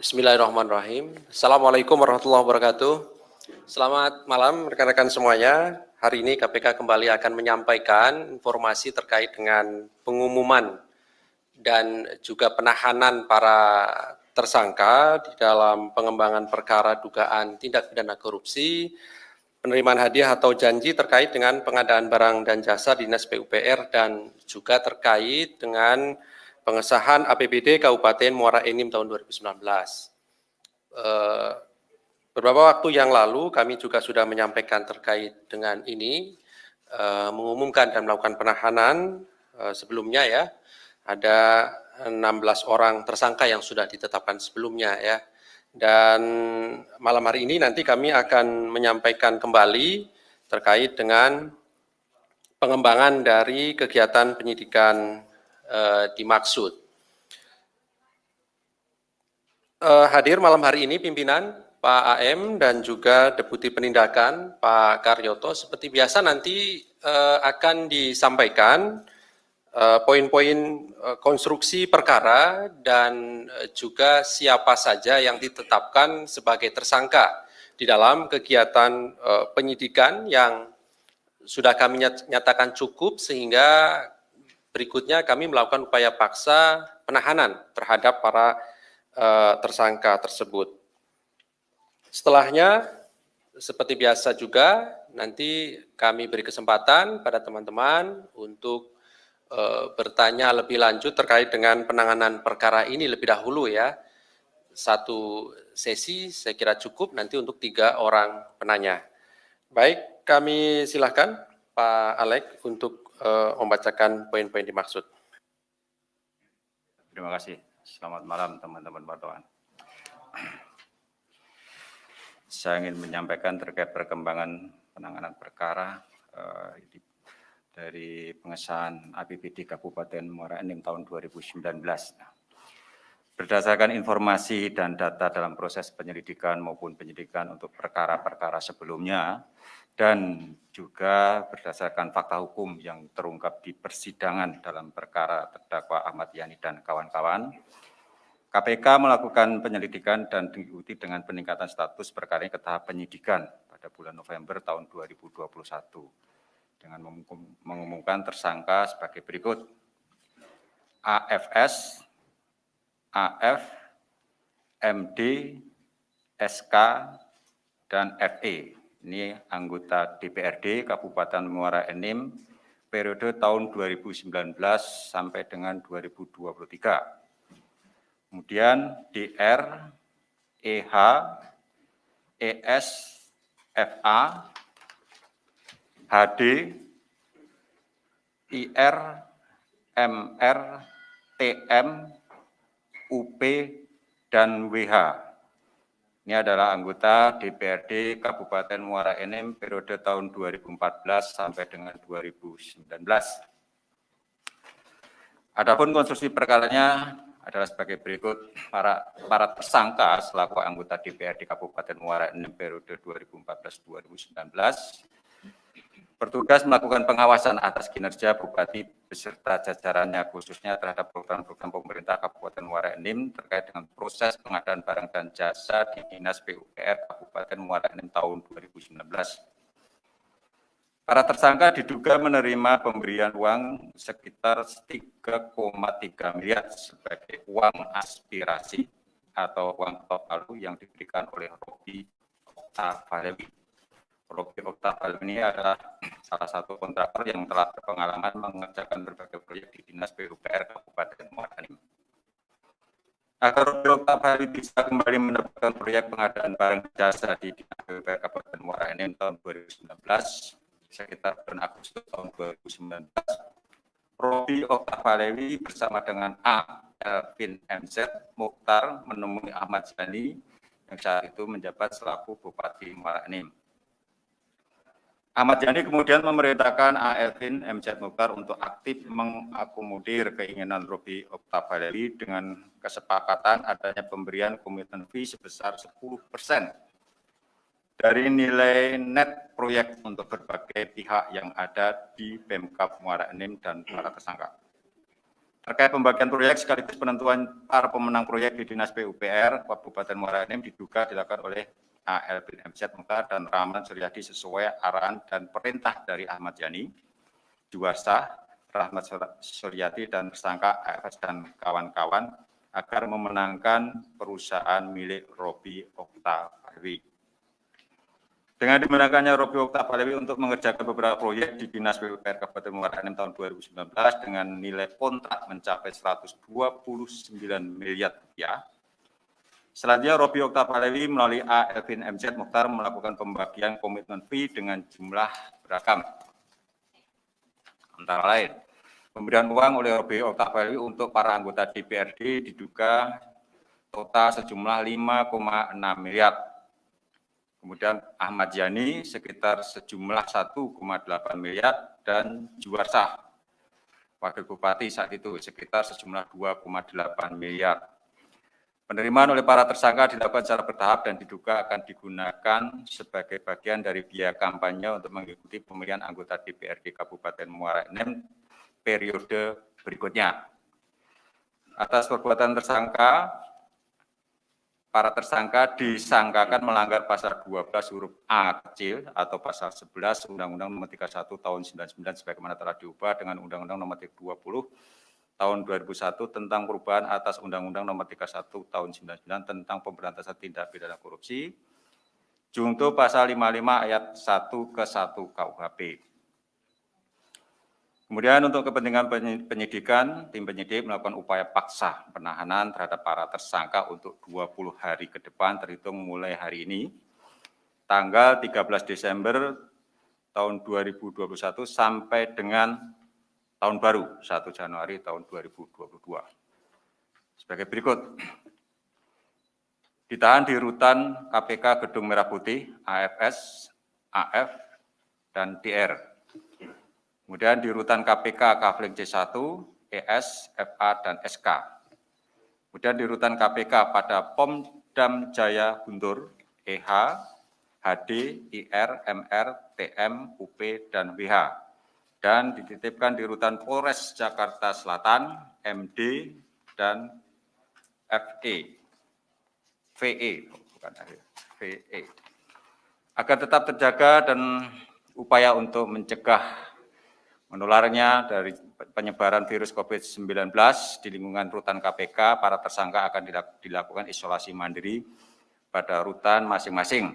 Bismillahirrahmanirrahim. Assalamualaikum warahmatullahi wabarakatuh. Selamat malam rekan-rekan semuanya. Hari ini KPK kembali akan menyampaikan informasi terkait dengan pengumuman dan juga penahanan para tersangka di dalam pengembangan perkara dugaan tindak pidana korupsi, penerimaan hadiah atau janji terkait dengan pengadaan barang dan jasa Dinas PUPR dan juga terkait dengan pengesahan APBD Kabupaten Muara Enim tahun 2019. Beberapa waktu yang lalu kami juga sudah menyampaikan terkait dengan ini, mengumumkan dan melakukan penahanan sebelumnya ya, ada 16 orang tersangka yang sudah ditetapkan sebelumnya ya. Dan malam hari ini nanti kami akan menyampaikan kembali terkait dengan pengembangan dari kegiatan penyidikan dimaksud. Hadir malam hari ini pimpinan Pak AM dan juga Deputi Penindakan Pak Karyoto. Seperti biasa nanti akan disampaikan poin-poin konstruksi perkara dan juga siapa saja yang ditetapkan sebagai tersangka di dalam kegiatan penyidikan yang sudah kami nyatakan cukup, sehingga berikutnya kami melakukan upaya paksa penahanan terhadap para tersangka tersebut. Setelahnya, seperti biasa juga, nanti kami beri kesempatan pada teman-teman untuk bertanya lebih lanjut terkait dengan penanganan perkara ini lebih dahulu ya. Satu sesi saya kira cukup nanti untuk 3 orang penanya. Baik, kami silakan Pak Alek untuk membacakan poin-poin dimaksud. Terima kasih. Selamat malam teman-teman wartawan. Saya ingin menyampaikan terkait perkembangan penanganan perkara dari pengesahan APBD Kabupaten Muara Enim tahun 2019. Berdasarkan informasi dan data dalam proses penyelidikan maupun penyidikan untuk perkara-perkara sebelumnya, dan juga berdasarkan fakta hukum yang terungkap di persidangan dalam perkara terdakwa Ahmad Yani dan kawan-kawan, KPK melakukan penyelidikan dan diikuti dengan peningkatan status perkara ke tahap penyidikan pada bulan November tahun 2021 dengan mengumumkan tersangka sebagai berikut: AFS, AF, MD, SK, dan FE. Ini anggota DPRD Kabupaten Muara Enim periode tahun 2019 sampai dengan 2023. Kemudian DR, EH, ES, FA, HD, IR, MR, TM, UP, dan WH. Ini adalah anggota DPRD Kabupaten Muara Enim periode tahun 2014 sampai dengan 2019. Adapun konstruksi perkaranya adalah sebagai berikut: para tersangka selaku anggota DPRD Kabupaten Muara Enim periode 2014-2019 bertugas melakukan pengawasan atas kinerja Bupati beserta jajarannya, khususnya terhadap program-program pemerintah Kabupaten Muara Enim terkait dengan proses pengadaan barang dan jasa di Dinas PUPR Kabupaten Muara Enim tahun 2019. Para tersangka diduga menerima pemberian uang sekitar 3,3 miliar sebagai uang aspirasi atau uang ketok palu yang diberikan oleh Robi Oktavalewi. Robi Oktavalewi ini adalah salah satu kontraktor yang telah berpengalaman mengerjakan berbagai proyek di Dinas PUPR Kabupaten Muara Enim. Agar Robi Oktavalewi bisa kembali mendapatkan proyek pengadaan barang jasa di Dinas PUPR Kabupaten Muara Enim tahun 2019, sekitar bulan Agustus tahun 2019, Robi Oktavalewi bersama dengan A. Elvin MZ Mukhtar menemui Ahmad Yani yang saat itu menjabat selaku Bupati Muara Enim. Ahmad Yani kemudian memerintahkan A. Elvin MZ Mukhtar untuk aktif mengakomodir keinginan Robi Oktavalewi dengan kesepakatan adanya pemberian komitmen fee sebesar 10% dari nilai net proyek untuk berbagai pihak yang ada di Pemkab Muara Enim dan para tersangka. Terkait pembagian proyek sekaligus penentuan para pemenang proyek di Dinas PUPR Kabupaten Muara Enim diduga dilakukan oleh AL bin MZ Mukhtar dan Rahman Suryadi sesuai arahan dan perintah dari Ahmad Yani, Juwarsa, Rahmat Suryadi dan tersangka AFS dan kawan-kawan agar memenangkan perusahaan milik Robi Oktavalewi. Dengan dimenangkannya Robi Oktavalewi untuk mengerjakan beberapa proyek di Dinas PUPR Kabupaten Muara Enim tahun 2019 dengan nilai kontrak mencapai 129 miliar rupiah. Selanjutnya Robi Oktavalewi melalui A. Elvin MZ Mukhtar melakukan pembagian komitmen fee dengan jumlah beragam. Antara lain, pemberian uang oleh Robi Oktavalewi untuk para anggota DPRD diduga total sejumlah 5,6 miliar. Kemudian Ahmad Yani sekitar sejumlah 1,8 miliar dan Juwarsa, Wakil Bupati saat itu sekitar sejumlah 2,8 miliar. Penerimaan oleh para tersangka dilakukan secara bertahap dan diduga akan digunakan sebagai bagian dari biaya kampanye untuk mengikuti pemilihan anggota DPRD Kabupaten Muara Enim periode berikutnya. Atas perbuatan tersangka, para tersangka disangkakan melanggar pasal 12 huruf A kecil atau pasal 11 Undang-Undang Nomor 31 Tahun 99 sebagaimana telah diubah dengan Undang-Undang Nomor 20 Tahun 2001 tentang perubahan atas Undang-Undang Nomor 31 Tahun 99 tentang pemberantasan tindak pidana korupsi, junto pasal 55 ayat 1 ke 1 KUHP. Kemudian untuk kepentingan penyidikan, tim penyidik melakukan upaya paksa penahanan terhadap para tersangka untuk 20 hari ke depan terhitung mulai hari ini, tanggal 13 Desember tahun 2021 sampai dengan tahun baru 1 Januari tahun 2022. Sebagai berikut, ditahan di rutan KPK Gedung Merah Putih, AFS, AF, dan DR. Kemudian di rutan KPK Kafling C1, ES, FA, dan SK. Kemudian di rutan KPK pada Pom Dam Jaya Guntur, EH, HD, IR, MR, TM, UP, dan WH. Dan dititipkan di rutan Polres Jakarta Selatan, MD, dan FE, VE, bukan VE. Agar tetap terjaga dan upaya untuk mencegah menularnya dari penyebaran virus COVID-19 di lingkungan rutan KPK, para tersangka akan dilakukan isolasi mandiri pada rutan masing-masing.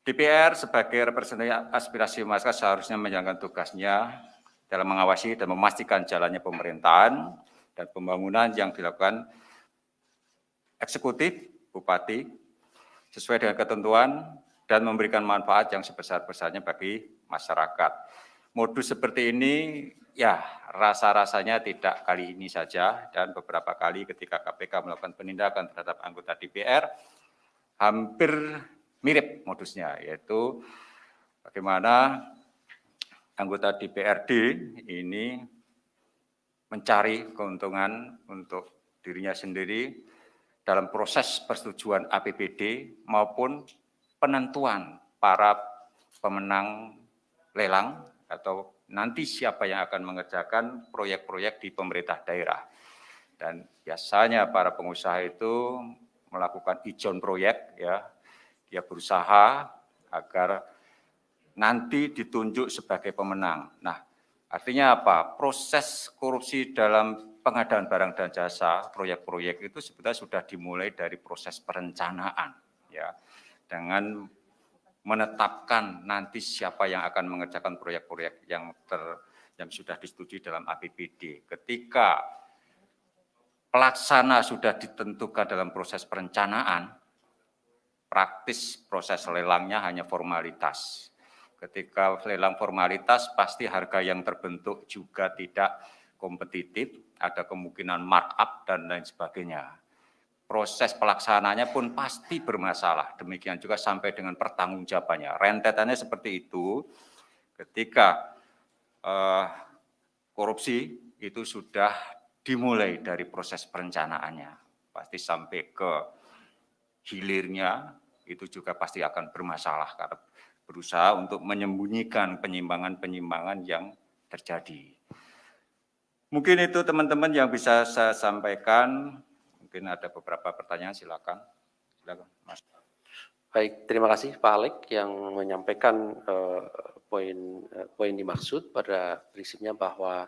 DPR sebagai representasi aspirasi masyarakat seharusnya menjalankan tugasnya dalam mengawasi dan memastikan jalannya pemerintahan dan pembangunan yang dilakukan eksekutif, bupati, sesuai dengan ketentuan dan memberikan manfaat yang sebesar-besarnya bagi masyarakat. Modus seperti ini ya rasa-rasanya tidak kali ini saja dan beberapa kali ketika KPK melakukan penindakan terhadap anggota DPR hampir mirip modusnya, yaitu bagaimana anggota DPRD ini mencari keuntungan untuk dirinya sendiri dalam proses persetujuan APBD maupun penentuan para pemenang lelang atau nanti siapa yang akan mengerjakan proyek-proyek di pemerintah daerah. Dan biasanya para pengusaha itu melakukan ijon proyek, ya, dia berusaha agar nanti ditunjuk sebagai pemenang. Nah, artinya apa? Proses korupsi dalam pengadaan barang dan jasa, proyek-proyek itu sebetulnya sudah dimulai dari proses perencanaan, ya, dengan menetapkan nanti siapa yang akan mengerjakan proyek-proyek yang sudah disetujui dalam APBD. Ketika pelaksana sudah ditentukan dalam proses perencanaan, praktis proses lelangnya hanya formalitas. Ketika lelang formalitas, pasti harga yang terbentuk juga tidak kompetitif, ada kemungkinan markup dan lain sebagainya. Proses pelaksananya pun pasti bermasalah, demikian juga sampai dengan pertanggungjawabannya. Rentetannya seperti itu, ketika korupsi itu sudah dimulai dari proses perencanaannya, pasti sampai ke hilirnya itu juga pasti akan bermasalah karena berusaha untuk menyembunyikan penyimpangan-penyimpangan yang terjadi. Mungkin itu teman-teman yang bisa saya sampaikan. Mungkin ada beberapa pertanyaan, silakan. Silakan, Mas. Baik, terima kasih Pak Alek yang menyampaikan poin dimaksud pada prinsipnya bahwa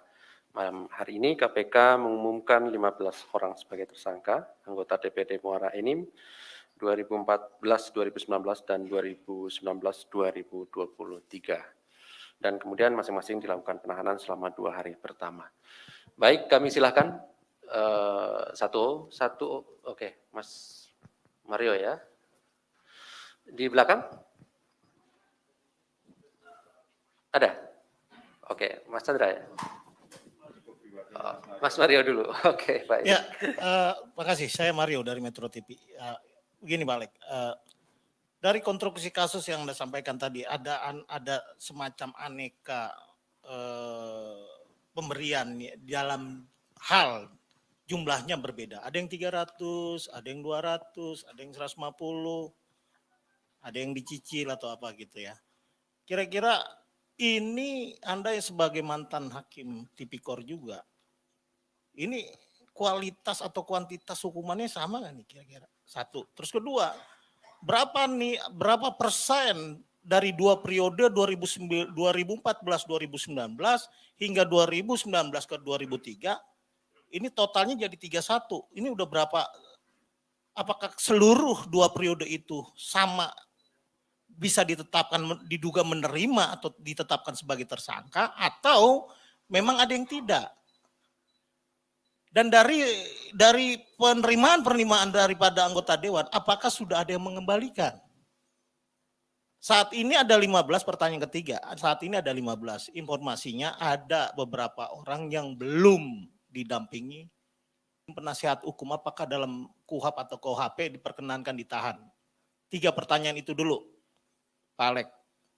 malam hari ini KPK mengumumkan 15 orang sebagai tersangka, anggota DPD Muara Enim 2014, 2019, dan 2019, 2023. Dan kemudian masing-masing dilakukan penahanan selama 2 hari pertama. Baik, kami silakan satu, oke, Mas Mario ya. Di belakang? Ada? Oke, Mas Chandra ya? Mas Mario dulu, oke baik. Ya, makasih. Saya Mario dari Metro TV. Begini Balik, dari konstruksi kasus yang Anda sampaikan tadi, ada semacam aneka pemberian dalam hal jumlahnya berbeda. Ada yang 300, ada yang 200, ada yang 150, ada yang dicicil atau apa gitu ya. Kira-kira ini Anda sebagai mantan hakim tipikor juga, ini kualitas atau kuantitas hukumannya sama nggak nih kira-kira? Satu. Terus kedua, berapa persen dari dua periode 2014-2019 hingga 2019 ke 2003 ini totalnya jadi 31. Ini udah berapa? Apakah seluruh dua periode itu sama bisa ditetapkan diduga menerima atau ditetapkan sebagai tersangka atau memang ada yang tidak? Dan dari penerimaan daripada anggota dewan, apakah sudah ada yang mengembalikan? Saat ini ada 15, pertanyaan ketiga, saat ini ada 15. Informasinya ada beberapa orang yang belum didampingi penasihat hukum, apakah dalam KUHAP atau KUHP diperkenankan ditahan? 3 pertanyaan itu dulu, Pak Alek.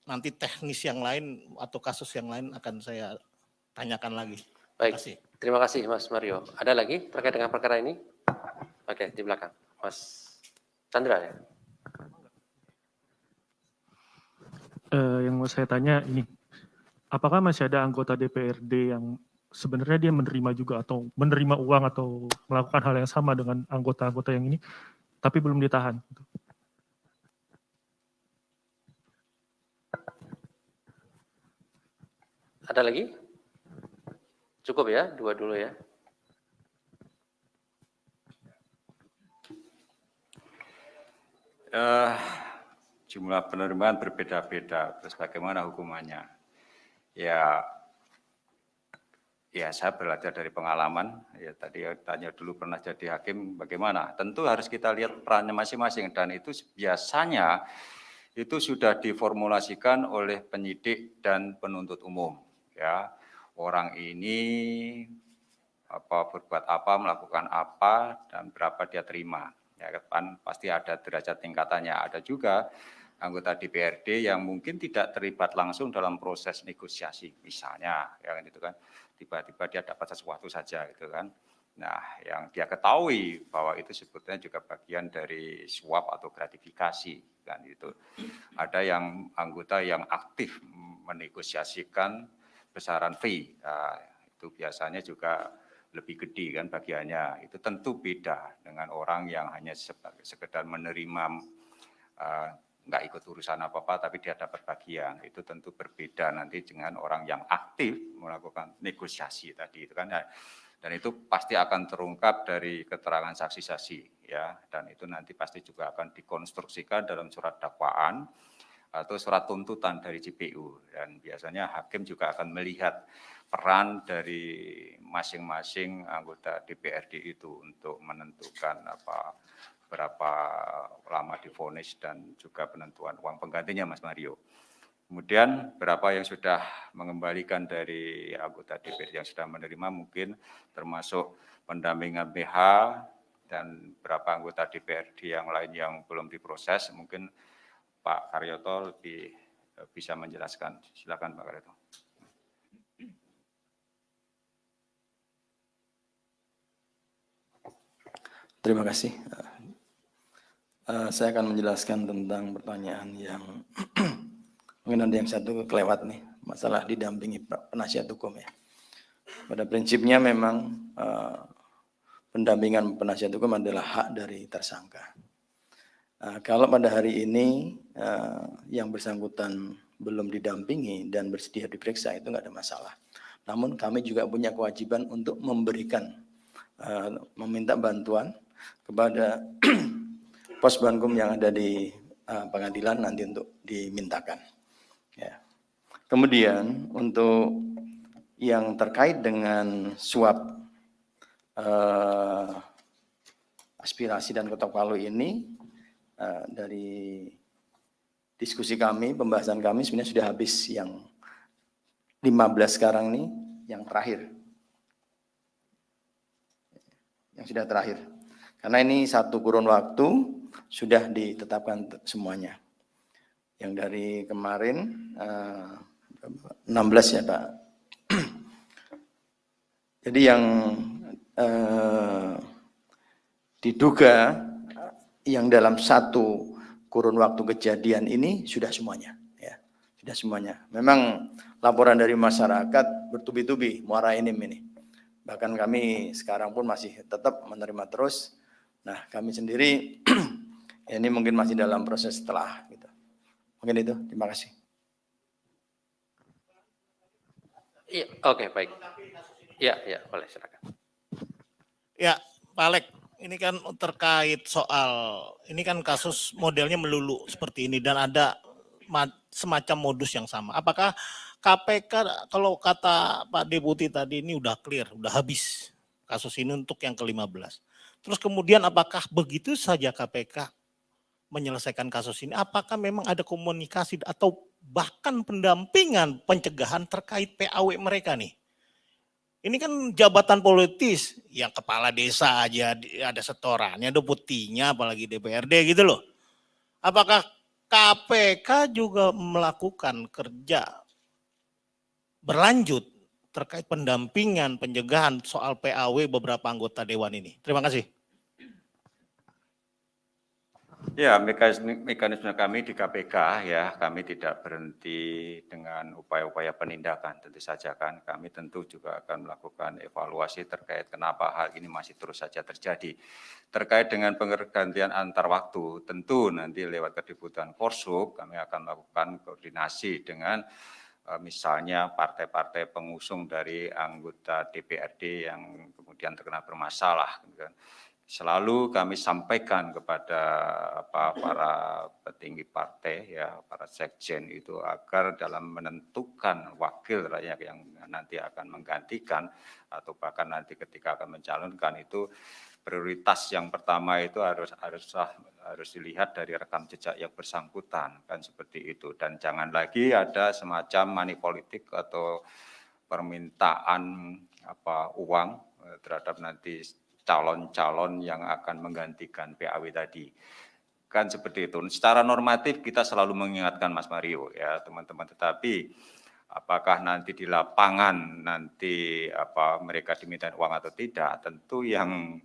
Nanti teknis yang lain atau kasus yang lain akan saya tanyakan lagi. Baik, terima kasih Mas Mario. Ada lagi terkait dengan perkara ini? Oke, di belakang. Mas Chandra ya? Yang mau saya tanya ini, apakah masih ada anggota DPRD yang sebenarnya dia menerima juga atau menerima uang atau melakukan hal yang sama dengan anggota-anggota yang ini, tapi belum ditahan? Ada lagi? Cukup ya, 2 dulu ya. Jumlah penerimaan berbeda-beda, terus bagaimana hukumannya? Ya saya belajar dari pengalaman, ya tadi tanya dulu pernah jadi hakim bagaimana. Tentu harus kita lihat perannya masing-masing dan itu biasanya itu sudah diformulasikan oleh penyidik dan penuntut umum. Ya, orang ini berbuat apa, melakukan apa, dan berapa dia terima. Ya kan pasti ada derajat tingkatannya. Ada juga anggota DPRD yang mungkin tidak terlibat langsung dalam proses negosiasi, misalnya, ya kan itu kan tiba-tiba dia dapat sesuatu saja, gitu kan. Nah, yang dia ketahui bahwa itu sebetulnya juga bagian dari suap atau gratifikasi, kan itu. Ada yang anggota yang aktif menegosiasikan besaran fee, nah, itu biasanya juga lebih gede kan bagiannya. Itu tentu beda dengan orang yang hanya sekedar menerima nggak ikut urusan apa-apa tapi dia dapat bagian. Itu tentu berbeda nanti dengan orang yang aktif melakukan negosiasi tadi itu kan. Dan itu pasti akan terungkap dari keterangan saksi-saksi ya, dan itu nanti pasti juga akan dikonstruksikan dalam surat dakwaan atau surat tuntutan dari JPU, dan biasanya hakim juga akan melihat peran dari masing-masing anggota DPRD itu untuk menentukan berapa lama divonis dan juga penentuan uang penggantinya, Mas Mario. Kemudian berapa yang sudah mengembalikan dari anggota DPRD yang sudah menerima, mungkin termasuk pendampingan BH dan berapa anggota DPRD yang lain yang belum diproses, mungkin Pak Karyoto lebih bisa menjelaskan. Silakan Pak Karyoto. Terima kasih. Saya akan menjelaskan tentang pertanyaan yang mungkin ada yang satu kelewat nih, masalah didampingi penasihat hukum ya. pada prinsipnya memang pendampingan penasihat hukum adalah hak dari tersangka. Kalau pada hari ini yang bersangkutan belum didampingi dan bersedia diperiksa, itu nggak ada masalah. Namun kami juga punya kewajiban untuk memberikan, meminta bantuan kepada pos bankum yang ada di pengadilan nanti untuk dimintakan. Ya. Kemudian untuk yang terkait dengan suap aspirasi dan ketok palu ini, dari diskusi kami, pembahasan kami sebenarnya sudah habis yang 15 sekarang ini, yang terakhir. Yang sudah terakhir. Karena ini satu kurun waktu sudah ditetapkan semuanya. Yang dari kemarin 16 ya Pak. Jadi yang diduga yang dalam satu kurun waktu kejadian ini sudah semuanya, ya, sudah semuanya. Memang laporan dari masyarakat bertubi-tubi muara enim ini. Bahkan kami sekarang pun masih tetap menerima terus. Nah, kami sendiri ini mungkin masih dalam proses setelah. Gitu. Mungkin itu. Terima kasih. Iya, oke, baik. Iya, boleh silakan. Ya, Pak Alek, ini kan terkait soal, ini kan kasus modelnya melulu seperti ini dan ada semacam modus yang sama. Apakah KPK, kalau kata Pak Deputi tadi, ini udah clear, udah habis kasus ini untuk yang ke-15. Terus kemudian apakah begitu saja KPK menyelesaikan kasus ini? Apakah memang ada komunikasi atau bahkan pendampingan pencegahan terkait PAW mereka nih? Ini kan jabatan politis, yang kepala desa aja ada setorannya, deputinya, apalagi DPRD gitu loh. Apakah KPK juga melakukan kerja berlanjut terkait pendampingan, pencegahan soal PAW beberapa anggota dewan ini? Terima kasih. Ya, mekanisme kami di KPK ya, kami tidak berhenti dengan upaya-upaya penindakan, tentu saja kan. Kami tentu juga akan melakukan evaluasi terkait kenapa hal ini masih terus saja terjadi. Terkait dengan pergantian antar waktu, tentu nanti lewat Kediputan Korsub kami akan melakukan koordinasi dengan misalnya partai-partai pengusung dari anggota DPRD yang kemudian terkena bermasalah. Selalu kami sampaikan kepada para petinggi partai, ya, para sekjen itu agar dalam menentukan wakil rakyat yang nanti akan menggantikan atau bahkan nanti ketika akan mencalonkan itu prioritas yang pertama itu harus dilihat dari rekam jejak yang bersangkutan, kan seperti itu. Dan jangan lagi ada semacam money politik atau permintaan uang terhadap nanti calon-calon yang akan menggantikan PAW tadi. Kan seperti itu. Secara normatif kita selalu mengingatkan Mas Mario ya teman-teman, tetapi apakah nanti di lapangan nanti mereka diminta uang atau tidak, tentu yang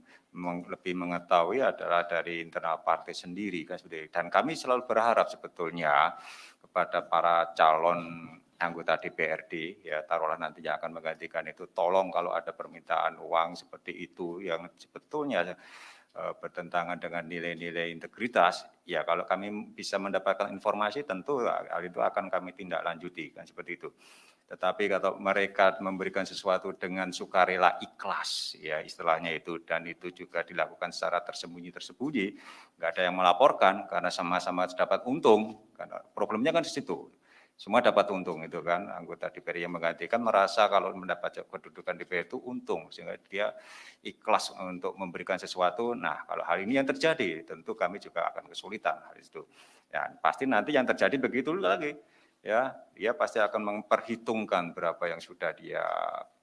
lebih mengetahui adalah dari internal partai sendiri kan seperti itu. Dan kami selalu berharap sebetulnya kepada para calon anggota DPRD, ya taruhlah nantinya akan menggantikan itu, tolong kalau ada permintaan uang seperti itu yang sebetulnya bertentangan dengan nilai-nilai integritas, ya kalau kami bisa mendapatkan informasi tentu hal itu akan kami tindak lanjuti, kan seperti itu. Tetapi kalau mereka memberikan sesuatu dengan sukarela ikhlas, ya istilahnya itu, dan itu juga dilakukan secara tersembunyi-tersembunyi, nggak ada yang melaporkan karena sama-sama dapat untung, karena problemnya kan di situ. Semua dapat untung itu kan, anggota DPR yang menggantikan merasa kalau mendapat kedudukan DPR itu untung, sehingga dia ikhlas untuk memberikan sesuatu. Nah kalau hal ini yang terjadi, tentu kami juga akan kesulitan hal itu. Ya pasti nanti yang terjadi begitu lagi, ya dia pasti akan memperhitungkan berapa yang sudah dia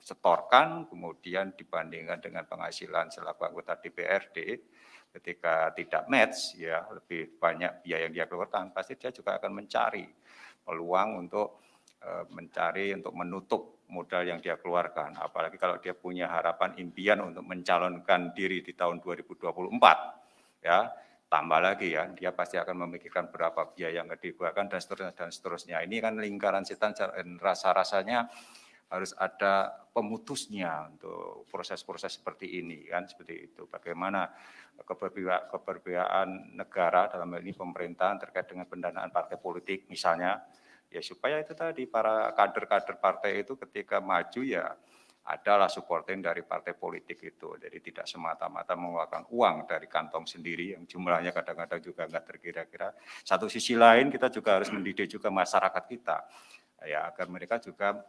setorkan, kemudian dibandingkan dengan penghasilan selaku anggota DPRD, ketika tidak match, ya lebih banyak biaya yang dia keluarkan, pasti dia juga akan mencari peluang untuk mencari untuk menutup modal yang dia keluarkan. Apalagi kalau dia punya harapan impian untuk mencalonkan diri di tahun 2024, ya tambah lagi ya, dia pasti akan memikirkan berapa biaya yang dikeluarkan dan seterusnya dan seterusnya. Ini kan lingkaran setan, rasa-rasanya harus ada pemutusnya untuk proses-proses seperti ini kan, seperti itu. Bagaimana keberpihakan negara dalam hal ini pemerintahan terkait dengan pendanaan partai politik misalnya, ya supaya itu tadi para kader-kader partai itu ketika maju ya adalah supporting dari partai politik itu. Jadi tidak semata-mata mengeluarkan uang dari kantong sendiri yang jumlahnya kadang-kadang juga nggak terkira-kira. Satu sisi lain kita juga harus mendidik juga masyarakat kita ya agar mereka juga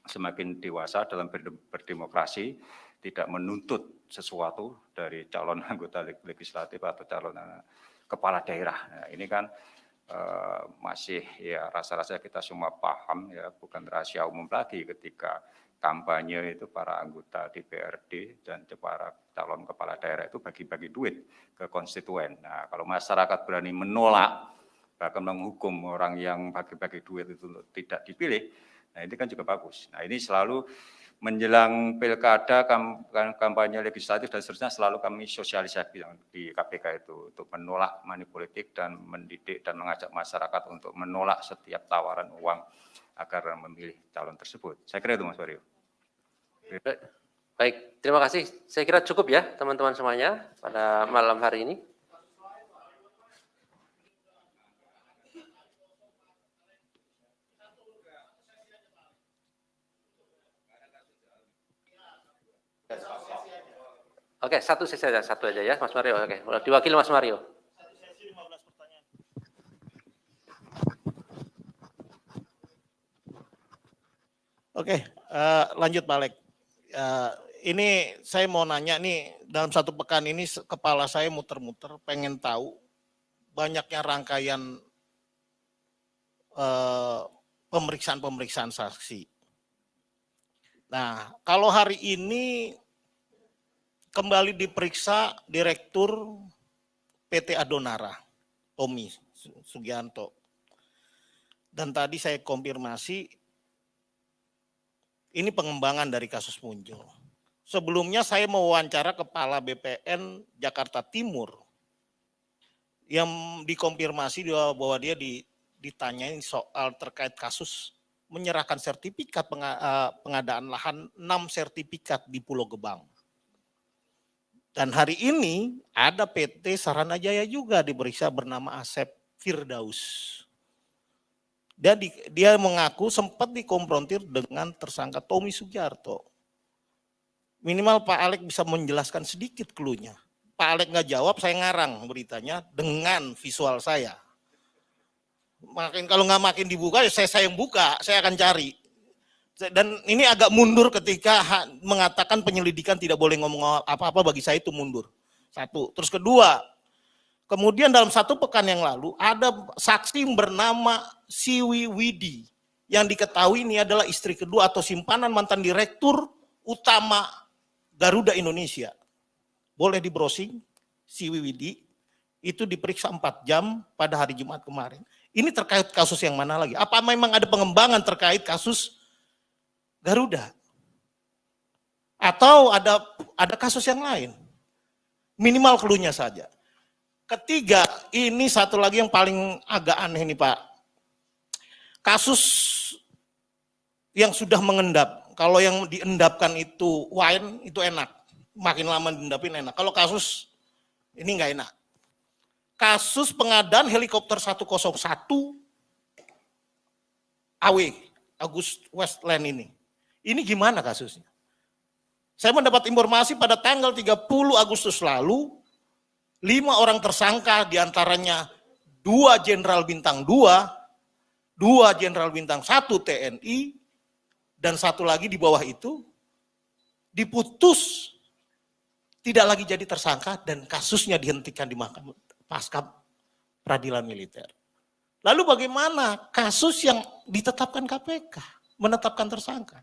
semakin dewasa dalam berdemokrasi, tidak menuntut sesuatu dari calon anggota legislatif atau calon kepala daerah. Nah, ini kan masih ya rasa-rasa kita semua paham ya, bukan rahasia umum lagi ketika kampanye itu para anggota DPRD dan para calon kepala daerah itu bagi-bagi duit ke konstituen. Nah, kalau masyarakat berani menolak bahkan menghukum orang yang bagi-bagi duit itu tidak dipilih, nah ini kan juga bagus. Nah ini selalu menjelang pilkada, kampanye legislatif dan seterusnya selalu kami sosialisasi di KPK itu untuk menolak money politik dan mendidik dan mengajak masyarakat untuk menolak setiap tawaran uang agar memilih calon tersebut. Saya kira itu Mas Wario. Baik, terima kasih. Saya kira cukup ya teman-teman semuanya pada malam hari ini. Oke, satu aja ya, Mas Mario. Oke, diwakili Mas Mario. Oke, lanjut Pak Alek. Ini saya mau nanya nih, dalam satu pekan ini kepala saya muter-muter, pengen tahu banyaknya rangkaian pemeriksaan saksi. Nah, kalau hari ini kembali diperiksa Direktur PT Adonara, Tommy Sugianto. Dan tadi saya konfirmasi, ini pengembangan dari kasus muncul. Sebelumnya saya mewawancara Kepala BPN Jakarta Timur, yang dikonfirmasi bahwa dia ditanyain soal terkait kasus menyerahkan sertifikat pengadaan lahan 6 sertifikat di Pulau Gebang. Dan hari ini ada PT Saranajaya juga diperiksa bernama Asep Firdaus. Dia mengaku sempat dikonfrontir dengan tersangka Tommy Sugiarto. Minimal Pak Alek bisa menjelaskan sedikit clue-nya. Pak Alek nggak jawab, saya ngarang beritanya dengan visual saya. Makin kalau nggak makin dibuka, ya saya yang buka, saya akan cari. Dan ini agak mundur ketika mengatakan penyelidikan tidak boleh ngomong apa-apa, bagi saya itu mundur. Satu. Terus kedua, kemudian dalam satu pekan yang lalu ada saksi bernama Siwi Widi yang diketahui ini adalah istri kedua atau simpanan mantan direktur utama Garuda Indonesia. Boleh di browsing, Siwi Widi itu diperiksa 4 jam pada hari Jumat kemarin. Ini terkait kasus yang mana lagi? Apa memang ada pengembangan terkait kasus Garuda? Atau ada kasus yang lain? Minimal clue-nya saja. Ketiga, ini satu lagi yang paling agak aneh nih Pak. Kasus yang sudah mengendap. Kalau yang diendapkan itu wine, itu enak. Makin lama diendapin enak. Kalau kasus ini nggak enak. Kasus pengadaan helikopter 101 AW, August Westland ini. Ini gimana kasusnya? Saya mendapat informasi pada tanggal 30 Agustus lalu, 5 orang tersangka diantaranya 2 Jenderal Bintang 2, 2 Jenderal Bintang 1 TNI, dan satu lagi di bawah itu, diputus, tidak lagi jadi tersangka dan kasusnya dihentikan di mahkamah pasca peradilan militer. Lalu bagaimana kasus yang ditetapkan KPK, menetapkan tersangka?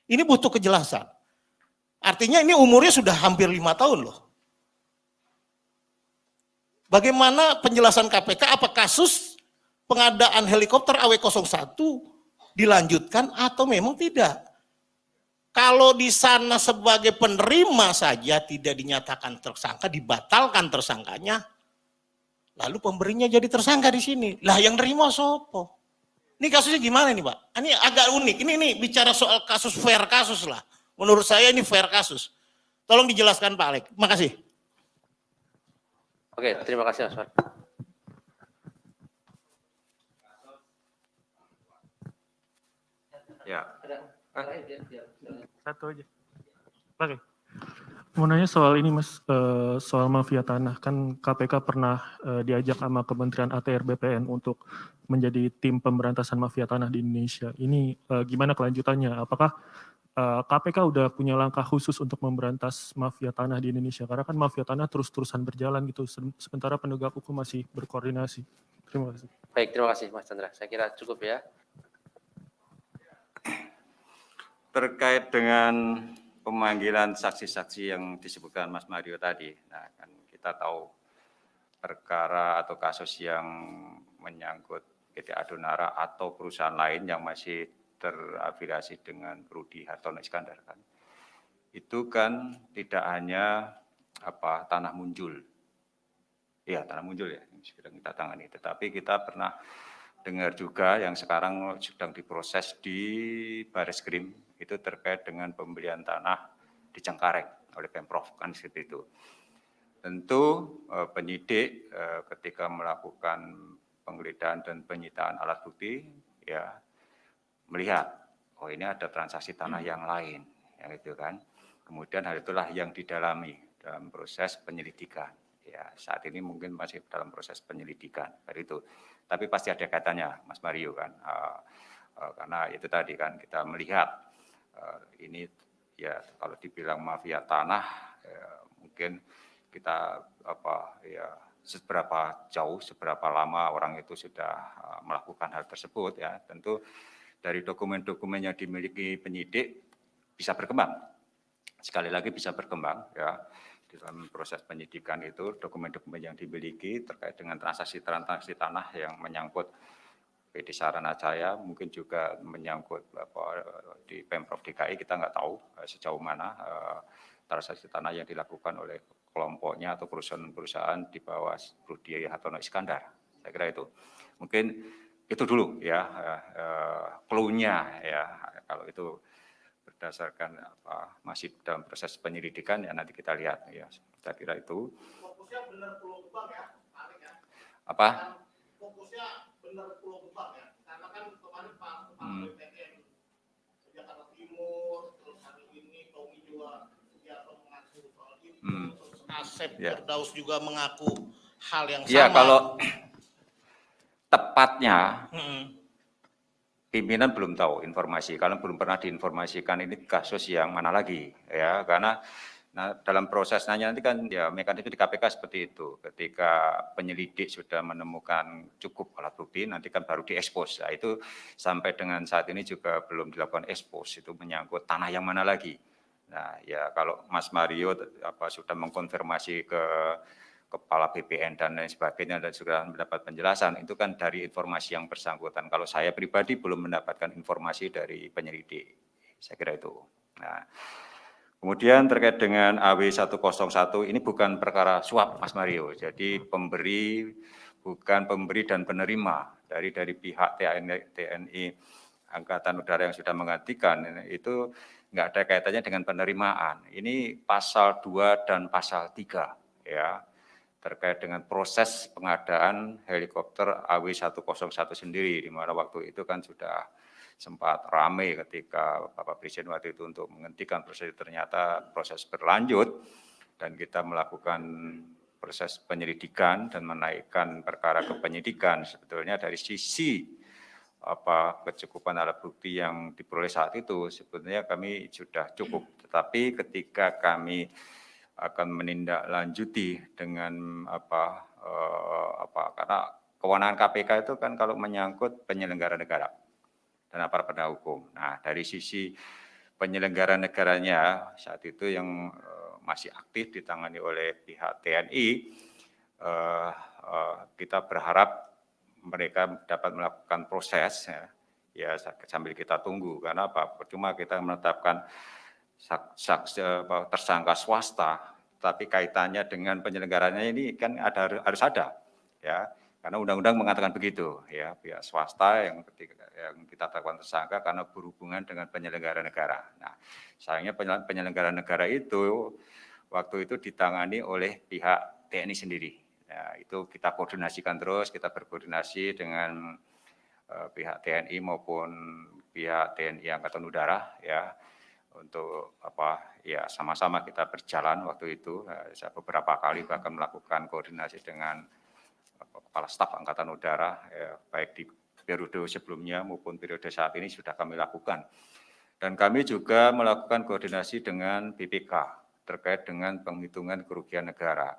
Ini butuh kejelasan. Artinya ini umurnya sudah hampir 5 tahun loh. Bagaimana penjelasan KPK, apa kasus pengadaan helikopter AW01 dilanjutkan atau memang tidak? Kalau di sana sebagai penerima saja tidak dinyatakan tersangka, dibatalkan tersangkanya, lalu pemberinya jadi tersangka di sini. Lah yang nerima sopo? Ini kasusnya gimana nih Pak? Ini agak unik. Ini bicara soal kasus fair kasus lah. Menurut saya ini fair kasus. Tolong dijelaskan Pak Alek. Makasih. Oke, terima kasih Mas Mar. Ya, Satu aja. Oke. Mau nanya soal ini Mas, soal mafia tanah. Kan KPK pernah diajak sama Kementerian ATR BPN untuk menjadi tim pemberantasan mafia tanah di Indonesia. Ini gimana kelanjutannya? Apakah KPK udah punya langkah khusus untuk memberantas mafia tanah di Indonesia? Karena kan mafia tanah terus-terusan berjalan gitu, sementara penegak hukum masih berkoordinasi. Terima kasih. Baik, terima kasih Mas Chandra. Saya kira cukup ya. terkait dengan pemanggilan saksi-saksi yang disebutkan Mas Mario tadi, nah kan kita tahu perkara atau kasus yang menyangkut PT Adonara atau perusahaan lain yang masih terafiliasi dengan Rudi Hartono Iskandar kan, itu kan tidak hanya tanah muncul, ya tanah muncul ya yang sedang kita tangani, tetapi kita pernah dengar juga yang sekarang sedang diproses di Bareskrim itu terkait dengan pembelian tanah di Cengkareng oleh Pemprov kan seperti itu. Tentu penyidik ketika melakukan penggeledahan dan penyitaan alat bukti ya melihat oh ini ada transaksi tanah yang lain yang itu kan. Kemudian hal itulah yang didalami dalam proses penyelidikan. Ya, saat ini mungkin masih dalam proses penyelidikan dari itu. Tapi pasti ada kaitannya Mas Mario kan. Karena itu tadi kan kita melihat ini ya kalau dibilang mafia tanah mungkin kita seberapa jauh, seberapa lama orang itu sudah melakukan hal tersebut ya. Tentu dari dokumen-dokumen yang dimiliki penyidik bisa berkembang. Sekali lagi bisa berkembang ya. Di dalam proses penyidikan itu dokumen-dokumen yang dimiliki terkait dengan transaksi tanah yang menyangkut PD Saranajaya, mungkin juga menyangkut di Pemprov DKI, kita nggak tahu sejauh mana transaksi tanah yang dilakukan oleh kelompoknya atau perusahaan-perusahaan di bawah Rudi Hartono Iskandar. Saya kira itu. Mungkin itu dulu ya, clue-nya ya, kalau itu berdasarkan masih dalam proses penyelidikan ya nanti kita lihat ya. Saya kira itu. Fokusnya benar Pulau Gebang ya, Pak ya. Apa? Fokusnya benar Pulau Gebang ya. Karena kan kemarin Pak BPN Jakarta Timur, terus hari ini Tommy juga mengaku soal itu, terus Asep Firdaus juga mengaku hal yang sama. Ya kalau tepatnya pimpinan belum tahu informasi, kalau belum pernah diinformasikan ini kasus yang mana lagi ya, karena dalam prosesnya nanti kan ya mekanisme di KPK seperti itu, ketika penyelidik sudah menemukan cukup alat bukti nanti kan baru diekspos. Nah, itu sampai dengan saat ini juga belum dilakukan ekspos, itu menyangkut tanah yang mana lagi. Nah ya kalau Mas Mario sudah mengkonfirmasi ke Kepala BPN dan lain sebagainya dan sudah mendapat penjelasan, itu kan dari informasi yang bersangkutan. Kalau saya pribadi belum mendapatkan informasi dari penyelidik, saya kira itu. Nah, kemudian terkait dengan AW101, ini bukan perkara suap Mas Mario, jadi bukan pemberi dan penerima dari pihak TNI Angkatan Udara yang sudah menggantikan, itu nggak ada kaitannya dengan penerimaan. Ini pasal 2 dan pasal 3 ya. Terkait dengan proses pengadaan helikopter AW101 sendiri, di mana waktu itu kan sudah sempat ramai ketika Bapak Presiden waktu itu untuk menghentikan proses, ternyata proses berlanjut dan kita melakukan proses penyelidikan dan menaikkan perkara ke penyidikan. Sebetulnya dari sisi kecukupan alat bukti yang diperoleh saat itu sebetulnya kami sudah cukup, tetapi ketika kami akan menindaklanjuti dengan karena kewenangan KPK itu kan kalau menyangkut penyelenggara negara dan aparat penegak hukum. Nah, dari sisi penyelenggara negaranya saat itu yang masih aktif ditangani oleh pihak TNI, kita berharap mereka dapat melakukan proses ya sambil kita tunggu, karena percuma kita menetapkan tersangka swasta, tapi kaitannya dengan penyelenggaranya ini kan harus ada, ya. Karena undang-undang mengatakan begitu, ya, pihak swasta yang kita tetapkan tersangka karena berhubungan dengan penyelenggara negara. Nah, sayangnya penyelenggara negara itu waktu itu ditangani oleh pihak TNI sendiri. Ya, itu kita koordinasikan terus, kita berkoordinasi dengan pihak TNI maupun pihak TNI Angkatan Udara, ya, untuk ya sama-sama kita berjalan waktu itu. Saya beberapa kali bahkan melakukan koordinasi dengan Kepala Staf Angkatan Udara, ya, baik di periode sebelumnya maupun periode saat ini sudah kami lakukan. Dan kami juga melakukan koordinasi dengan BPK terkait dengan penghitungan kerugian negara,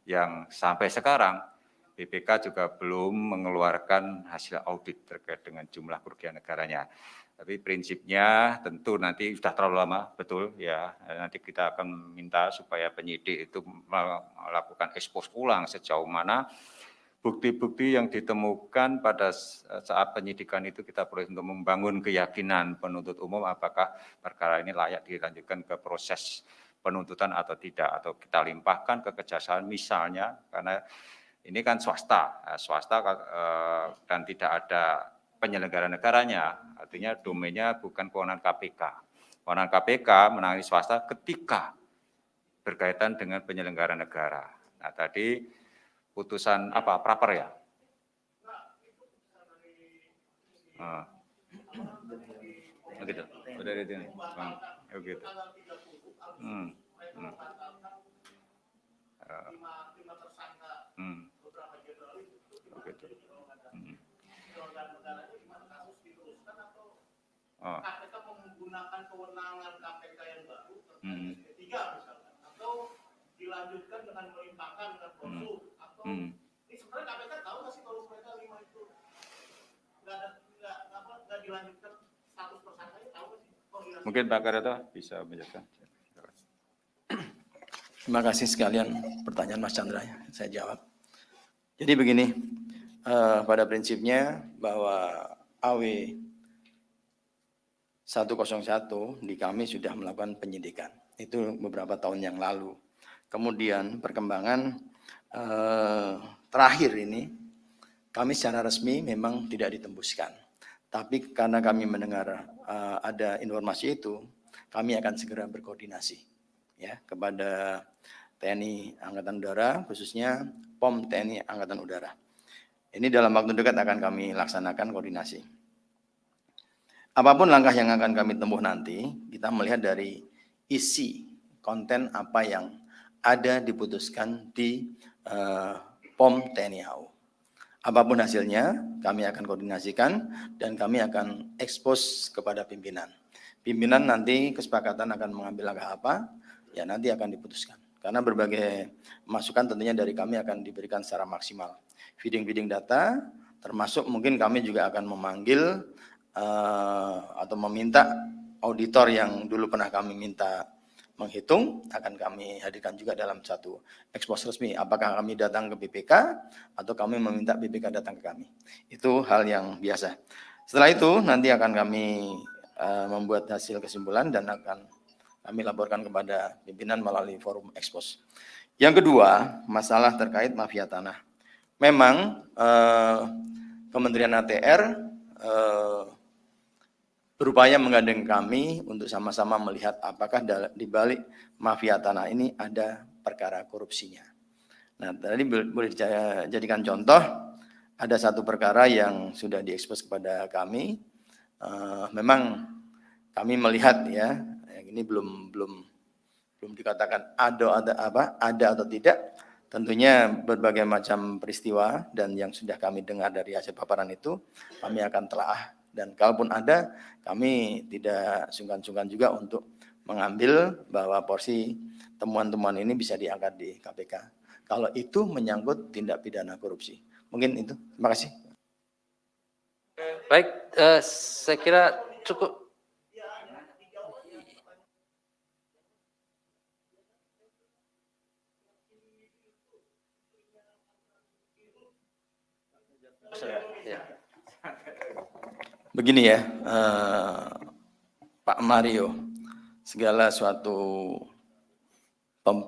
yang sampai sekarang BPK juga belum mengeluarkan hasil audit terkait dengan jumlah kerugian negaranya. Tapi prinsipnya tentu nanti sudah terlalu lama, betul ya. Nanti kita akan minta supaya penyidik itu melakukan ekspos ulang sejauh mana bukti-bukti yang ditemukan pada saat penyidikan itu kita perlu untuk membangun keyakinan penuntut umum apakah perkara ini layak dilanjutkan ke proses penuntutan atau tidak, atau kita limpahkan ke kejaksaan misalnya, karena ini kan swasta dan tidak ada penyelenggara negaranya, artinya domainnya bukan kewenangan KPK. Kewenangan KPK menangani swasta ketika berkaitan dengan penyelenggara negara. Nah, tadi putusan praper ya? Begitu. Dari ini. Begitu. Begitu. KPK menggunakan kewenangan KPK yang baru ketiga misalnya, atau dilanjutkan dengan melimpahkan dengan konsul, atau ini sebenarnya KPK tahu nggak sih kalau mereka 5 itu nggak dilanjutkan status tersangkanya, tahu nggak sih? Mungkin Pak Karyoto bisa menjelaskan. Terima kasih sekalian pertanyaan Mas Chandra, saya jawab. Jadi begini, pada prinsipnya bahwa AW 101 di kami sudah melakukan penyidikan. Itu beberapa tahun yang lalu. Kemudian perkembangan terakhir ini, kami secara resmi memang tidak ditembuskan. Tapi karena kami mendengar ada informasi itu, kami akan segera berkoordinasi ya kepada TNI Angkatan Udara, khususnya POM TNI Angkatan Udara. Ini dalam waktu dekat akan kami laksanakan koordinasi. Apapun langkah yang akan kami tempuh nanti, kita melihat dari isi konten apa yang ada diputuskan di POM TNI AU. Apapun hasilnya, kami akan koordinasikan dan kami akan ekspos kepada pimpinan. Pimpinan nanti kesepakatan akan mengambil langkah apa, ya nanti akan diputuskan. Karena berbagai masukan tentunya dari kami akan diberikan secara maksimal. Feeding data, termasuk mungkin kami juga akan memanggil atau meminta auditor yang dulu pernah kami minta menghitung, akan kami hadirkan juga dalam satu ekspos resmi. Apakah kami datang ke BPK atau kami meminta BPK datang ke kami. Itu hal yang biasa. Setelah itu nanti akan kami membuat hasil kesimpulan dan akan kami laporkan kepada pimpinan melalui forum ekspos. Yang kedua, masalah terkait mafia tanah. Memang Kementerian ATR berupaya menggandeng kami untuk sama-sama melihat apakah di balik mafia tanah ini ada perkara korupsinya. Nah, tadi boleh dijadikan contoh, ada satu perkara yang sudah diekspos kepada kami. Memang kami melihat ya, ini belum dikatakan ada atau tidak. Tentunya berbagai macam peristiwa dan yang sudah kami dengar dari hasil paparan itu kami akan telaah. Dan kalaupun ada, kami tidak sungkan-sungkan juga untuk mengambil bahwa porsi temuan-temuan ini bisa diangkat di KPK. Kalau itu menyangkut tindak pidana korupsi. Mungkin itu. Terima kasih. Baik, saya kira cukup. Ya. Begini ya, Pak Mario, segala suatu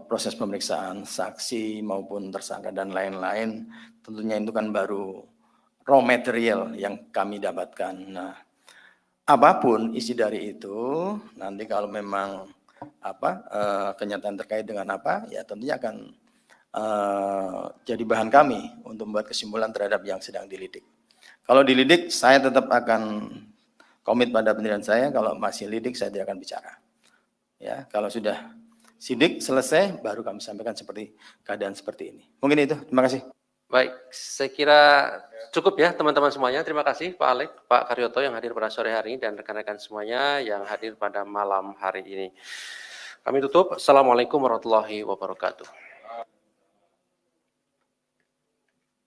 proses pemeriksaan saksi maupun tersangka dan lain-lain, tentunya itu kan baru raw material yang kami dapatkan. Nah, apapun isi dari itu, nanti kalau memang kenyataan terkait dengan apa, ya tentunya akan jadi bahan kami untuk membuat kesimpulan terhadap yang sedang dilidik. Kalau dilidik, saya tetap akan komit pada pendirian saya. Kalau masih lidik, saya tidak akan bicara. Ya, kalau sudah sidik selesai, baru kami sampaikan seperti keadaan seperti ini. Mungkin itu. Terima kasih. Baik, saya kira cukup ya teman-teman semuanya. Terima kasih Pak Alek, Pak Karyoto yang hadir pada sore hari ini dan rekan-rekan semuanya yang hadir pada malam hari ini. Kami tutup. Assalamualaikum warahmatullahi wabarakatuh.